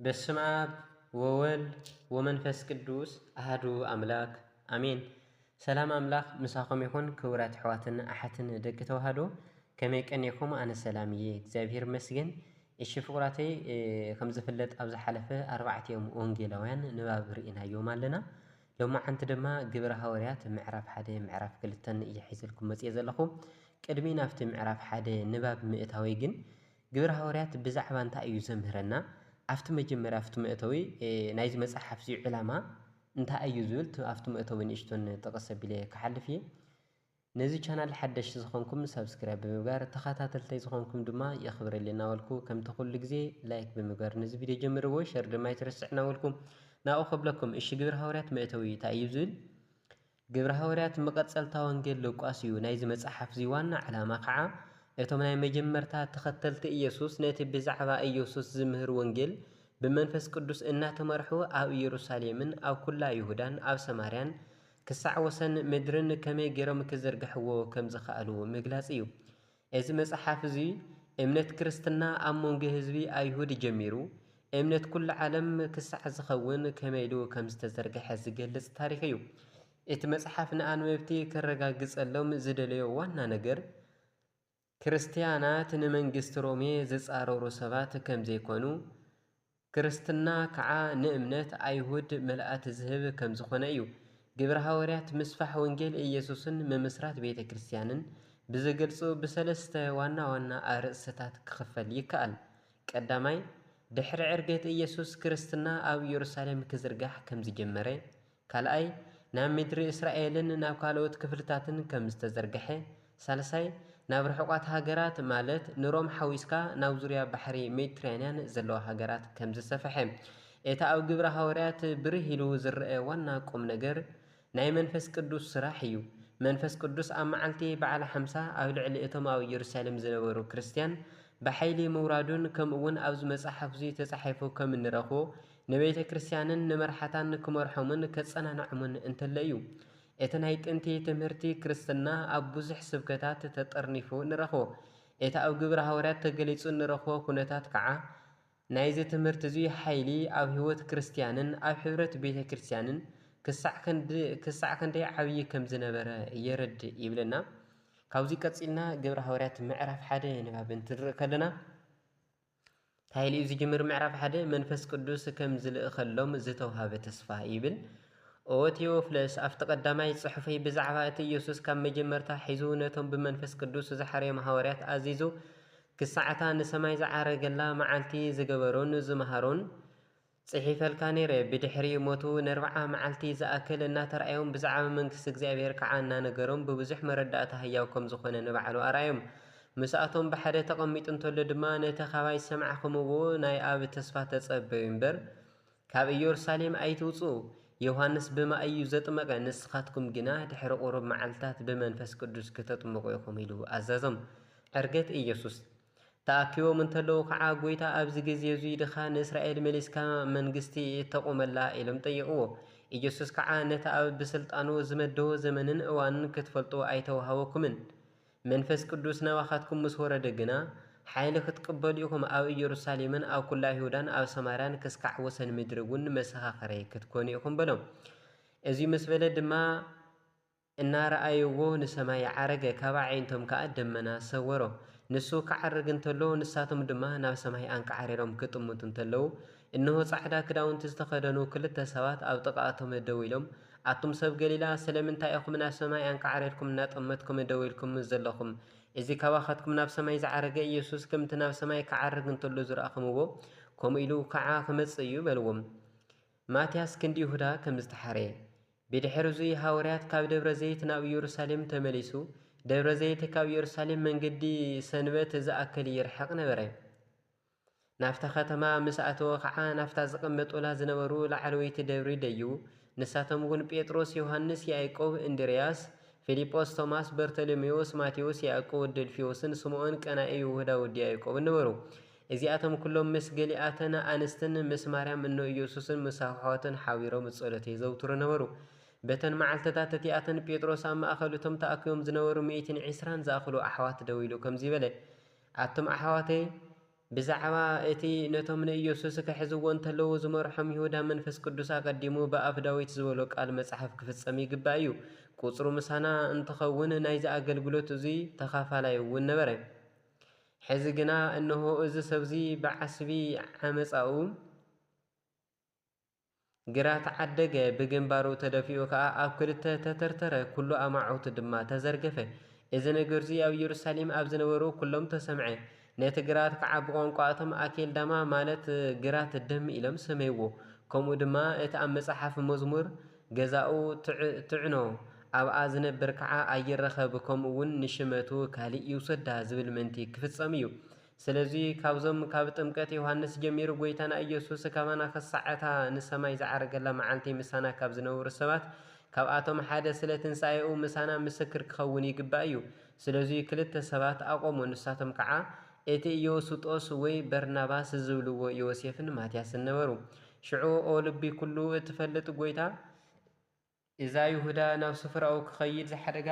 በስመ አብ ወወልድ ወመንፈስ ቅዱስ አሐዱ አምላክ አሜን። ሰላም አምላክ ምሳኹም ይኹን። ክቡራት ኣሕዋትን ኣሓትን ደቂ ተዋህዶ ከመይ ቀኒኹም? ኣነ ሰላም እየ እግዚአብሔር ይመስገን። እሺ ፍቁራተይ ከም ዝፍለጥ ኣብ ዝሓለፈ 4 ወንጌላውያን ንባብ ርኢናዮም ኣለና። ሎማዓንቲ ድማ ግብረ ሐዋርያት ምዕራፍ 1 ምዕራፍ 2 እየሒዘልኩም መፅየ ዘለኹ። ቅድሚ ናብቲ ምዕራፍ 1 ንባብ ምእታዊ ግን ግብረ ሐዋርያት ብዛዕባ እንታይ እዩ ዘምህረና? ኣብቲ መጀመርያ ኣብቲ ምእታዊ ናይዚ መፅሓፍ እዚ ዕላማ እንታይ እዩ ዝብል ኣብቲ ምእታዊ ንእሽቶን ጠቐስ ኣቢለ ክሓልፍ እየ። ነዚ ቻናል ሓደሽቲ ዝኾንኩም ሰብስክራይብ ብምግባር ተኸታተልተይ ዝኾንኩም ድማ የኽብረልይ እናበልኩ ከምቲ ኩሉ ግዜ ላይክ ብምግባር ነዚ ቪድዮ ጀምርዎ፣ ሸር ድማ ይትርስዕ እናበልኩ ናብኡ ከብለኩም። እሺ ግብረ ሐዋርያት ምእታዊ እንታይ እዩ ዝብል? ግብረ ሐዋርያት መቐፀልታ ወንጌል ሉቃስ እዩ። ናይዚ መፅሓፍ እዚ ዋና ዕላማ ከዓ እቶም ናይ መጀመርታ ተኸተልቲ ኢየሱስ ነቲ ብዛዕባ ኢየሱስ ዝምህር ወንጌል ብመንፈስ ቅዱስ እናተመርሑ ኣብ ኢየሩሳሌምን ኣብ ኩላ ይሁዳን ኣብ ሰማርያን ክሳዕ ወሰን ምድርን ከመይ ገይሮም ክዘርግሕዎ ከም ዝኽኣሉ ምግላፅ እዩ። እዚ መፅሓፍ እዚ እምነት ክርስትና ኣብ መንጎ ህዝቢ ኣይሁድ ጀሚሩ እምነት ኩሉ ዓለም ክሳዕ ዝኸውን ከመይ ኢሉ ከም ዝተዘርግሐ ዝገልጽ ታሪክ እዩ። እቲ መፅሓፍ ንኣንበብቲ ከረጋግፀሎም ዝደለዮ ዋና ነገር ክርስቲያናት ንመንግስቲ ሮሜ ዝፃረሩ ሰባት ከም ዘይኮኑ፣ ክርስትና ከዓ ንእምነት ኣይሁድ መልኣት ዝህብ ከም ዝኾነ እዩ። ግብረ ሐዋርያት ምስፋሕ ወንጌል ኢየሱስን ምምስራት ቤተ ክርስቲያንን ብዝገልጹ ብሰለስተ ዋና ዋና ኣርእስታት ክኽፈል ይከኣል። ቀዳማይ ድሕሪ ዕርገት ኢየሱስ ክርስትና ኣብ ኢየሩሳሌም ክዝርጋሕ ከም ዝጀመረ፣ ካልኣይ ናብ ምድሪ እስራኤልን ናብ ካልኦት ክፍልታትን ከም ዝተዘርግሐ፣ ሳልሳይ ናብ ርሑቃት ሃገራት ማለት ንሮም ሓዊስካ ናብ ዙርያ ባሕሪ ሜዲትራንያን ዘለዋ ሃገራት ከም ዝሰፍሐ። እቲ ኣብ ግብረ ሐዋርያት ብርህ ኢሉ ዝረአ ዋና ቁም ነገር ናይ መንፈስ ቅዱስ ስራሕ እዩ። መንፈስ ቅዱስ ኣብ መዓልቲ በዓል 50 ኣብ ልዕሊ እቶም ኣብ ኢየሩሳሌም ዝነበሩ ክርስቲያን ብሓይሊ ምውራዱን ከምኡውን ኣብዚ መፅሓፍ እዚ ተፃሒፉ ከም እንረኽቦ ንቤተ ክርስቲያንን ንመርሓታን ክመርሖምን ከፀናንዖምን እንተለ እዩ። እቲ ናይ ጥንቲ ትምህርቲ ክርስትና ኣብ ብዙሕ ስብከታት ተጠርኒፉ ንረኽቦ። እቲ ኣብ ግብረ ሐዋርያት ተገሊጹ ንረኽቦ ኩነታት ከዓ ናይዚ ትምህርቲ እዚ ሓይሊ ኣብ ህይወት ክርስቲያንን ኣብ ሕብረት ቤተ ክርስቲያንን ክሳዕ ክንደይ ዓብዪ ከም ዝነበረ የረድእ ይብለና። ካብዚ ቀፂልና ግብረ ሐዋርያት ምዕራፍ 1 ንባብ እንትንርኢ ከለና ሓይሊ እዩ ዝጅምር። ምዕራፍ 1 መንፈስ ቅዱስ ከም ዝልእኸሎም ዝተውሃበ ተስፋ ይብል። ኦ ቴዎፍለስ ኣብቲ ቀዳማይ ጽሑፈይ ብዛዕባ እቲ ኢየሱስ ካብ መጀመርታ ሒዙ ነቶም ብመንፈስ ቅዱስ ዝሓረዮም ሐዋርያት ኣዚዙ ክሳዕታ ንሰማይ ዝዓረገላ መዓልቲ ዝገበሮን ዝመሃሮን ጽሒፈልካ ነይረ። ብድሕሪ ሞቱ ን40 መዓልቲ ዝኣክል እናተረኣዮም ብዛዕባ መንግስቲ እግዚኣብሔር ከዓ እናነገሮም ብብዙሕ መረዳእታ ህያው ከም ዝኾነ ንባዕሉ ኣርኣዮም። ምስኣቶም ብሓደ ተቐሚጡ እንተሎ ድማ ነቲ ኻባይ ሰማዕኹምዎ ናይ ኣብ ተስፋ ተጸበዩ እምበር ካብ ኢየሩሳሌም ኣይትውፅኡ፣ ዮሃንስ ብማይ እዩ ዘጥመቀ፣ ንስኻትኩም ግና ድሕሪ ቁሩብ መዓልትታት ብመንፈስ ቅዱስ ክተጥምቁ ኢኹም ኢሉ ኣዘዞም። ዕርገት ኢየሱስ ተኣኪቦም እንተለዉ ከዓ ጎይታ ኣብዚ ግዜ እዚ ድኻ ንእስራኤል መሊስካ መንግስቲ ተቆመላ ኢሎም ጠይቕዎ። ኢየሱስ ከዓ ነቲ ኣብ ብስልጣኑ ዝመደቦ ዘመንን እዋንን ክትፈልጡ ኣይተዋሃበኩምን፣ መንፈስ ቅዱስ ናባኻትኩም ምስ ወረደ ግና ሓይሊ ክትቅበሉ ኢኹም፣ ኣብ ኢየሩሳሌምን ኣብ ኩላ ይሁዳን ኣብ ሰማርያን ክስካዕ ወሰን ምድሪ እውን መሰኻኸረይ ክትኮኑ ኢኹም በሎም። እዚ ምስ በለ ድማ እናረኣይዎ ንሰማይ ዓረገ፣ ካብ ዓይንቶም ከዓ ደመና ሰወሮ። ንሱ ክዓርግ እንተሎ ንሳቶም ድማ ናብ ሰማይ ኣንቃዓሪሮም ክጥምቱ እንተለዉ እነሆ ጻዕዳ ክዳውንቲ ዝተኸደኑ ክልተ ሰባት ኣብ ጥቓኣቶም ደው ኢሎም፣ ኣቱም ሰብ ገሊላ ስለምንታይ ኢኹም ናብ ሰማይ ኣንቃዓሪርኩም እናጠመትኩም ደው ኢልኩም ዘለኹም? እዚ ካባኻትኩም ናብ ሰማይ ዝዓረገ ኢየሱስ ከምቲ ናብ ሰማይ ክዓርግ እንተሎ ዝረኣኹምዎ ከምኡ ኢሉ ከዓ ክመጽእ እዩ በልዎም። ማትያስ ክንዲ ይሁዳ ከም ዝተሓረየ። ብድሕሪ እዚ ሐዋርያት ካብ ደብረ ዘይት ናብ ኢየሩሳሌም ተመሊሱ። ደብረ ዘይት ካብ ኢየሩሳሌም መንገዲ ሰንበት ዝኣክል ይርሕቕ ነበረ። ናፍታ ከተማ ምስ ኣተወ ከዓ ናፍታ ዝቕመጡላ ዝነበሩ ላዕለወይቲ ደብሪ ደይቡ። ንሳቶም እውን ጴጥሮስ፣ ዮሃንስ፣ ያዕቆብ፣ እንድርያስ፣ ፊልጶስ፣ ቶማስ፣ በርተሎሜዎስ፣ ማቴዎስ፣ ያዕቆብ ወዲ ኣልፊዮስን፣ ስምዖን ቀናኢ፣ ይሁዳ ወዲ ያዕቆብን ነበሩ። እዚኣቶም ኩሎም ምስ ገሊኣተን ኣንስትን ምስ ማርያም እኖ ኢየሱስን ምስ ኣሕዋትን ሓቢሮም ጸሎት የዘውትሩ ነበሩ። በተን መዓልትታት እቲኣተን ጴጥሮስ ኣብ ማእኸል እቶም ተኣኪቦም ዝነበሩ 120 ዝኣኽሉ ኣሕዋት ደው ኢሉ ከምዚ በለ፣ ኣቶም ኣሕዋተይ ብዛዕባ እቲ ነቶም ንኢየሱስ ክሕዝዎ እንተለዉ ዝመርሖም ይሁዳ መንፈስ ቅዱስ ኣቀዲሙ ብኣፍ ዳዊት ዝበሎ ቃል መጽሓፍ ክፍጸም ይግባእ እዩ። ቁጽሩ ምሳና እንትኸውን ናይዚ ኣገልግሎት እዙይ ተኻፋላይ እውን ነበረ። ሕዚ ግና እነሆ እዚ ሰብዚ ብዓስቢ ዓመፃኡ ግራት ዓደገ፣ ብግንባሩ ተደፊኡ ከዓ ኣብ ክልተ ተተርተረ፣ ኩሉ ኣማዖቱ ድማ ተዘርገፈ። እዚ ነገር እዚ ኣብ ኢየሩሳሌም ኣብ ዝነበሩ ኩሎም ተሰምዐ። ነቲ ግራት ከዓ ብቋንቋ እቶም ኣኬልዳማ ማለት ግራት ደም ኢሎም ሰመይዎ። ከምኡ ድማ እቲ ኣብ መጽሓፍ መዝሙር ገዛኡ ትዕኖ ኣብኣ ዝነብር ከዓ ኣይረኸብ፣ ከምኡ እውን ንሽመቱ ካሊእ ይውሰዳ ዝብል መንቲ ክፍጸም እዩ። ስለዚ ካብዞም ካብ ጥምቀት ዮሃንስ ጀሚሩ ጎይታና ኢየሱስ ካባና ክሳዓታ ንሰማይ ዝዓረገላ መዓልቲ ምሳና ካብ ዝነብሩ ሰባት ካብኣቶም ሓደ ስለ ትንሣኤኡ ምሳና ምስክር ክኸውን ይግባእ እዩ። ስለዚ ክልተ ሰባት ኣቆሙ፣ ንሳቶም ከዓ እቲ ዮስጦስ ወይ በርናባስ ዝብልዎ ዮሴፍን ማትያስን ነበሩ። ሽዑ ኦ ልቢ ኩሉ እትፈልጥ ጎይታ እዛ ይሁዳ ናብ ስፍራኡ ክኸይድ ዝሓደጋ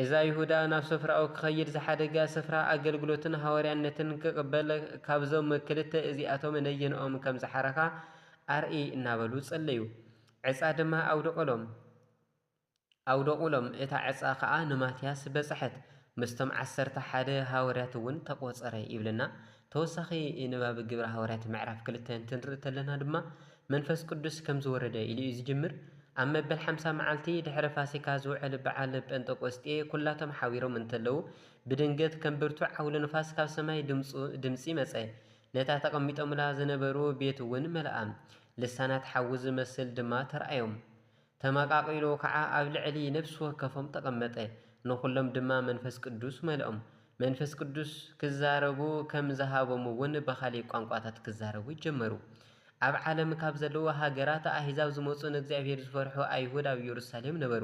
እዛ ይሁዳ ናብ ስፍራኡ ክኸይድ ዝሓደጋ ስፍራ ኣገልግሎትን ሃዋርያነትን ክቕበል ካብዞም ክልተ እዚኣቶም ነየንኦም ከም ዝሓረኻ ኣርኢ እናበሉ ጸለዩ። ዕፃ ድማ ኣውደቑሎም እታ ዕፃ ከዓ ንማትያስ በጽሐት፣ ምስቶም 11 ሃዋርያት እውን ተቖጸረ ይብልና። ተወሳኺ ንባብ ግብረ ሃዋርያት ምዕራፍ 2 እንትንርኢ ተለና ድማ መንፈስ ቅዱስ ከም ዝወረደ ኢሉ እዩ ዝጅምር። ኣብ መበል 50 መዓልቲ ድሕሪ ፋሲካ ዝውዕል በዓል ጴንጠቆስጤ ኩላቶም ሓዊሮም እንተለዉ ብድንገት ከም ብርቱዕ ዓውሎ ንፋስ ካብ ሰማይ ድምፂ መጸ። ነታ ተቐሚጦምላ ዝነበሩ ቤት እውን መልኣ፣ ልሳናት ሓዊ ዝመስል ድማ ተረኣዮም። ተመቃቂሉ ከዓ ኣብ ልዕሊ ነፍሲ ወከፎም ተቐመጠ። ንኹሎም ድማ መንፈስ ቅዱስ መልኦም። መንፈስ ቅዱስ ክዛረቡ ከም ዝሃቦም እውን ብኻሊእ ቋንቋታት ክዛረቡ ይጀመሩ። ኣብ ዓለም ካብ ዘለዉ ሃገራት ኣሕዛብ ዝመፁ ንእግዚኣብሔር ዝፈርሑ ኣይሁድ ኣብ ኢየሩሳሌም ነበሩ።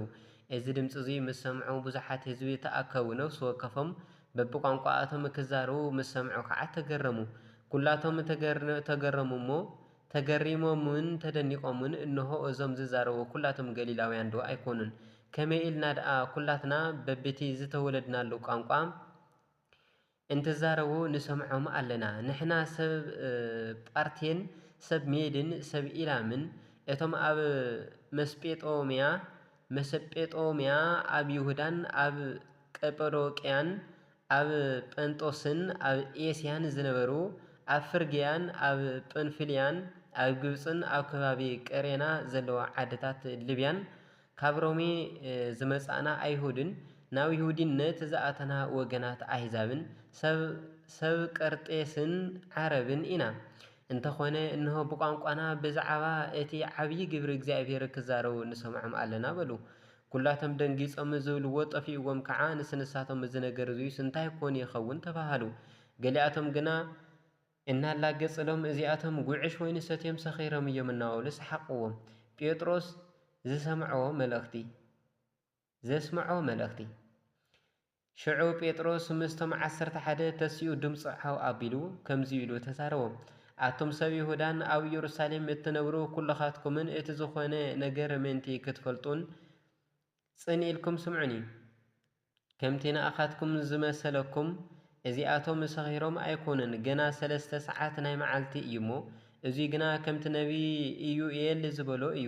እዚ ድምፂ እዚ ምስ ሰምዑ ብዙሓት ህዝቢ ተኣከቡ፣ ነፍሲ ወከፎም በብቋንቋኣቶም ክዛረቡ ምስ ሰምዑ ከዓ ተገረሙ። ኩላቶም ተገረሙ እሞ ተገሪሞምን ተደኒቆምን እንሆ እዞም ዝዛረቡ ኩላቶም ገሊላውያን ዶ ኣይኮኑን? ከመይ ኢልና ደኣ ኩላትና በብቲ ዝተወለድናሉ ቋንቋ እንትዛረቡ ንሰምዖም ኣለና። ንሕና ሰብ ጳርቴን፣ ሰብ ሜድን፣ ሰብ ኢላምን እቶም ኣብ መሰጴጦምያ፣ ኣብ ይሁዳን፣ ኣብ ቀጰዶቅያን፣ ኣብ ጰንጦስን፣ ኣብ ኤስያን ዝነበሩ፣ ኣብ ፍርግያን፣ ኣብ ጵንፍልያን፣ ኣብ ግብፅን፣ ኣብ ከባቢ ቀሬና ዘለዋ ዓድታት ልብያን፣ ካብ ሮሜ ዝመጻእና ኣይሁድን፣ ናብ ይሁዲነት ዝኣተና ወገናት ኣሕዛብን፣ ሰብ ቀርጤስን ዓረብን ኢና። እንተኾነ እንሆ ብቋንቋና ብዛዕባ እቲ ዓብዪ ግብሪ እግዚኣብሔር ክዛረቡ ንሰምዖም ኣለና በሉ። ኩላቶም ደንጊጾም ዝብልዎ ጠፊእዎም ከዓ ንስንሳቶም እዚ ነገር እዙይ ስንታይ ኮን ይኸውን ተባሃሉ። ገሊኣቶም ግና እናላገጽሎም እዚኣቶም ጉዕሽ ወይኒ ሰትዮም ሰኺሮም እዮም እናበሉ ሰሓቕዎም። ጴጥሮስ ዘስምዖ መልእኽቲ ሽዑ ጴጥሮስ ምስቶም 11 ተሲኡ ድምፂ ሓው ኣቢሉ ከምዚ ኢሉ ተዛረቦም። ኣቶም ሰብ ይሁዳን ኣብ ኢየሩሳሌም እትነብሩ ኩልኻትኩምን እቲ ዝኾነ ነገር ምንቲ ክትፈልጡን ጽን ኢልኩም ስምዑኒ። ከምቲ ንኣኻትኩም ዝመሰለኩም እዚኣቶም ሰኺሮም ኣይኮኑን፣ ገና 3 ሰዓት ናይ መዓልቲ እዩ እሞ እዙይ ግና ከምቲ ነቢ ኢዩኤል ዝበሎ እዩ።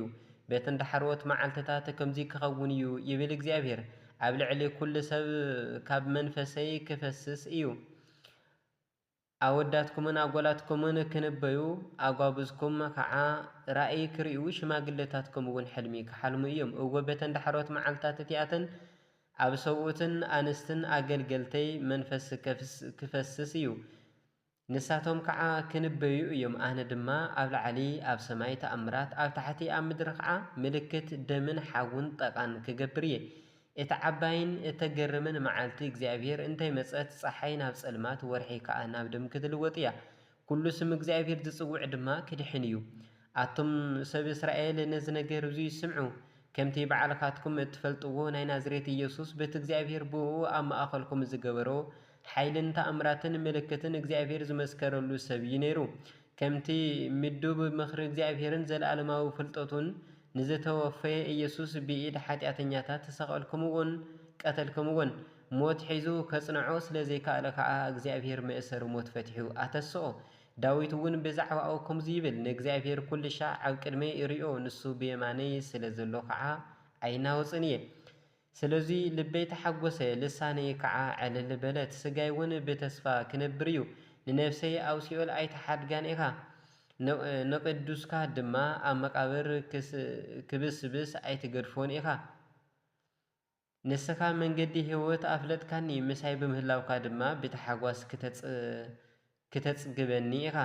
ቤት እንዳሓርወት መዓልትታት ከምዚ ክኸውን እዩ ይብል እግዚኣብሔር። ኣብ ልዕሊ ኩሉ ሰብ ካብ መንፈሰይ ክፈስስ እዩ። ኣወዳትኩምን ኣጓላትኩምን ክንበዩ፣ ኣጓብዝኩም ከዓ ራእይ ክርእዩ፣ ሽማግለታትኩም እውን ሕልሚ ክሓልሙ እዮም። እወ ቤት እንዳሓርወት መዓልትታት እቲኣተን ኣብ ሰብኡትን ኣንስትን ኣገልገልተይ መንፈስ ክፈስስ እዩ። ንሳቶም ከዓ ክንበዩ እዮም። ኣነ ድማ ኣብ ላዕሊ ኣብ ሰማይ ተኣምራት፣ ኣብ ታሕቲ ኣብ ምድሪ ከዓ ምልክት ደምን ሓውን ጠቓን ክገብር እየ። እቲ ዓባይን እተገርምን መዓልቲ እግዚኣብሔር እንታይ መጸት፣ ፀሓይ ናብ ጸልማት፣ ወርሒ ከዓ ናብ ደም ክትልወጥ እያ። ኩሉ ስም እግዚኣብሔር ዝጽውዕ ድማ ክድሕን እዩ። ኣቶም ሰብ እስራኤል ነዚ ነገር እዙይ ይስምዑ። ከምቲ ባዕልካትኩም እትፈልጥዎ ናይ ናዝሬት ኢየሱስ በቲ እግዚኣብሔር ብኡ ኣብ ማእኸልኩም ዝገበሮ ሓይልን ተኣምራትን ምልክትን እግዚኣብሔር ዝመስከረሉ ሰብ እዩ ነይሩ። ከምቲ ምዱብ ምኽሪ እግዚኣብሔርን ዘለኣለማዊ ፍልጠቱን ንዝተወፈየ ኢየሱስ ብኢድ ሓጢኣተኛታት ተሰቐልኩምዎን ቀተልክምዎን ሞት ሒዙ ከጽንዖ ስለዘይከኣለ ከዓ እግዚኣብሔር መእሰሪ ሞት ፈቲሑ ኣተስኦ። ዳዊት እውን ብዛዕባኡ ከምዚ ይብል ንእግዚኣብሔር ኩሉ ሻዕ ኣብ ቅድመይ ይርኦ ንሱ ብየማነይ ስለ ዘሎ ከዓ ኣይናወፅን እየ። ስለዚ ልበይ ተሓጐሰ ልሳነይ ከዓ ዕልል በለት። ስጋይ እውን ብተስፋ ክነብር እዩ። ንነፍሰይ ኣብ ሲኦል ኣይተሓድጋን ኢኻ ንቅዱስካ ድማ ኣብ መቃብር ክብስብስ ኣይትገድፎን ኢኻ። ንስኻ መንገዲ ህይወት ኣፍለጥካኒ ምሳይ ብምህላውካ ድማ ብተሓጓስ ክተጽግበኒ ኢኻ።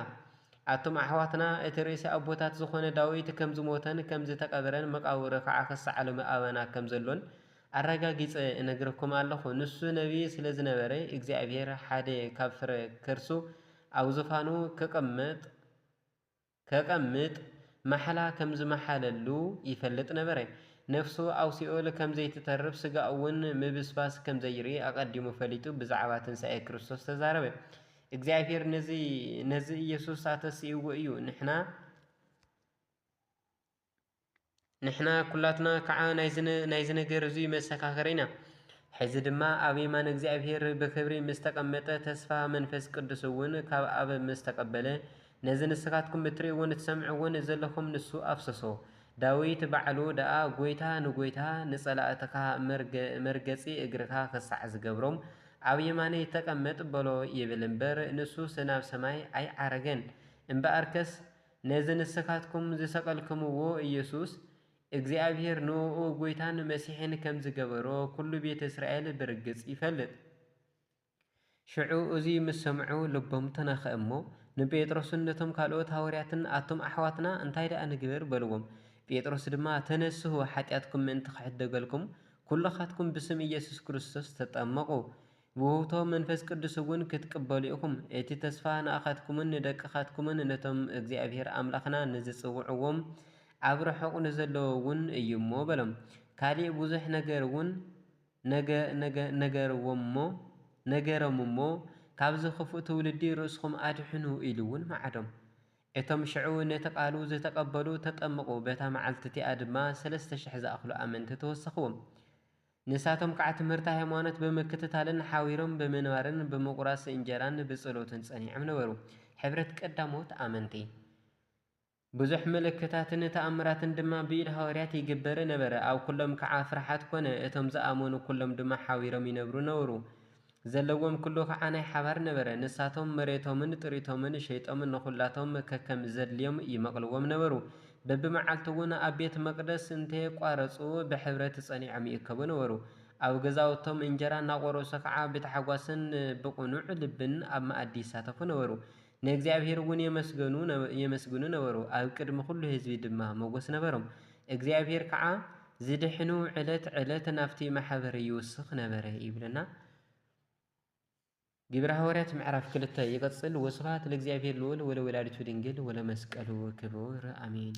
ኣቶም ኣሕዋትና እቲ ርእሲ ኣቦታት ዝኾነ ዳዊት ከም ዝሞተን ከም ዝተቀበረን መቃብሩ ከዓ ክሳዓሉ ኣበና ከም ዘሎን ኣረጋጊፀ እነግረኩም ኣለኹ። ንሱ ነቢይ ስለ ዝነበረ እግዚኣብሔር ሓደ ካብ ፍረ ከርሱ ኣብ ዙፋኑ ከቐምጥ ማሕላ ከም ዝመሓለሉ ይፈልጥ ነበረ። ነፍሱ ኣብ ሲኦል ከም ዘይትተርፍ ስጋ እውን ምብስባስ ከም ዘይርኢ ኣቐዲሙ ፈሊጡ ብዛዕባ ትንሣኤ ክርስቶስ ተዛረበ። እግዚኣብሔር ነዚ ኢየሱስ ኣተስኢዎ እዩ። ንሕና ኩላትና ከዓ ናይዚ ነገር እዙይ መሰካኸሪ ኢና። ሕዚ ድማ ኣብ የማን እግዚኣብሔር ብክብሪ ምስ ተቐመጠ ተስፋ መንፈስ ቅዱስ እውን ካብ ኣብ ምስ ተቐበለ ነዚ ንስኻትኩም እትርእይዎን እትሰምዕዎን ዘለኹም ንሱ ኣፍሰሶ። ዳዊት ባዕሉ ደኣ ጎይታ ንጎይታ ንጸላእትካ መርገጺ እግርካ ክሳዕ ዝገብሮም ኣብ የማነይ ተቐመጥ በሎ ይብል እምበር ንሱስ ናብ ሰማይ ኣይዓረገን። እምበኣርከስ ነዚ ንስኻትኩም ዝሰቀልክምዎ ኢየሱስ እግዚኣብሔር ንኡ ጎይታን መሲሕን ከም ዝገበሮ ኩሉ ቤተ እስራኤል ብርግጽ ይፈልጥ። ሽዑ እዙይ ምስ ሰምዑ ልቦም ተነኽአ እሞ ንጴጥሮስን ነቶም ካልኦት ሃዋርያትን ኣቶም ኣሕዋትና እንታይ ደኣ ንግበር በልዎም። ጴጥሮስ ድማ ተነስሑ ሓጢኣትኩም ምእንቲ ክሕደገልኩም ኩልኻትኩም ብስም ኢየሱስ ክርስቶስ ተጠመቑ ብውህብቶ መንፈስ ቅዱስ እውን ክትቅበሉ ኢኹም እቲ ተስፋ ንኣኻትኩምን ንደቅኻትኩምን ነቶም እግዚኣብሔር ኣምላኽና ንዝጽውዕዎም ኣብ ርሑቕ ንዘለዎ እውን እዩ እሞ በሎም። ካሊእ ብዙሕ ነገር እውን ነገሮም እሞ ካብዚ ክፉእ ትውልዲ ርእስኹም ኣድሕኑ ኢሉ እውን መዓዶም። እቶም ሽዑ ነቲ ቃሉ ዝተቐበሉ ተጠመቑ። በታ መዓልቲ እቲኣ ድማ 3,000 ዝኣኽሉ ኣመንቲ ተወሰኽዎም። ንሳቶም ከዓ ትምህርቲ ሃይማኖት ብምክትታልን ሓዊሮም ብምንባርን ብምቁራስ እንጀራን ብጸሎትን ጸኒዖም ነበሩ። ሕብረት ቀዳሞት ኣመንቲ ብዙሕ ምልክታትን ተኣምራትን ድማ ብኢድ ሃዋርያት ይግበር ነበረ። ኣብ ኩሎም ከዓ ፍርሓት ኮነ። እቶም ዝኣመኑ ኩሎም ድማ ሓዊሮም ይነብሩ ነበሩ። ዘለዎም ኩሉ ከዓ ናይ ሓባር ነበረ። ንሳቶም መሬቶምን ጥሪቶምን ሸይጦምን ንኹላቶም ከከም ዘድልዮም ይመቕልዎም ነበሩ። በብመዓልቱ እውን ኣብ ቤተ መቅደስ እንተየቋረፁ ብሕብረት ጸኒዖም ይእከቡ ነበሩ። ኣብ ገዛውቶም እንጀራ እናቆረሱ ከዓ ብታሕጓስን ብቕኑዕ ልብን ኣብ መኣዲ ይሳተፉ ነበሩ። ንእግዚኣብሔር እውን የመስግኑ ነበሩ። ኣብ ቅድሚ ኩሉ ህዝቢ ድማ ሞገስ ነበሮም። እግዚኣብሔር ከዓ ዝድሕኑ ዕለት ዕለት ናብቲ ማሕበር ይውስኽ ነበረ ይብለና። ግብረ ሐዋርያት ምዕራፍ 2 ይቀጽል። ወስብሐት ለእግዚአብሔር ልዑል ወለወላዲቱ ድንግል ወለመስቀሉ ክቡር አሜን።